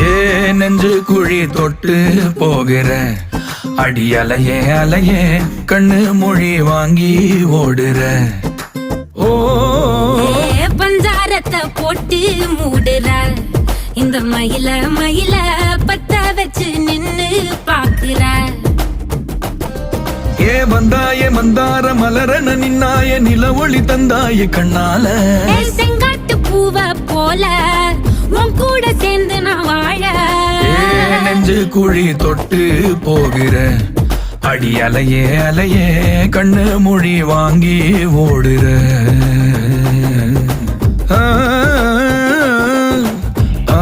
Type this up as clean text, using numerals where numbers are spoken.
ஏ நெஞ்சு குழி தொட்டு போகிற அடி அலையே அலையே கண்ணு மொழி வாங்கி ஓடுற. ஓ பஞ்சாரத்தை போட்டு மூடுற இந்த மயில மயில பத்த வச்சு நின்னு பாக்குற. ஏ வந்தாய மந்தார மலரன நின்னாய நில ஒளி தந்தாய கண்ணால. செங்காட்டு பூவ போல உன் கூட சேர்ந்து நான் வாழ. நெஞ்சு குழி தொட்டு போகிற அடி அலையே அலையே கண்ணு மொழி வாங்கி ஓடுற. ஆ ஆ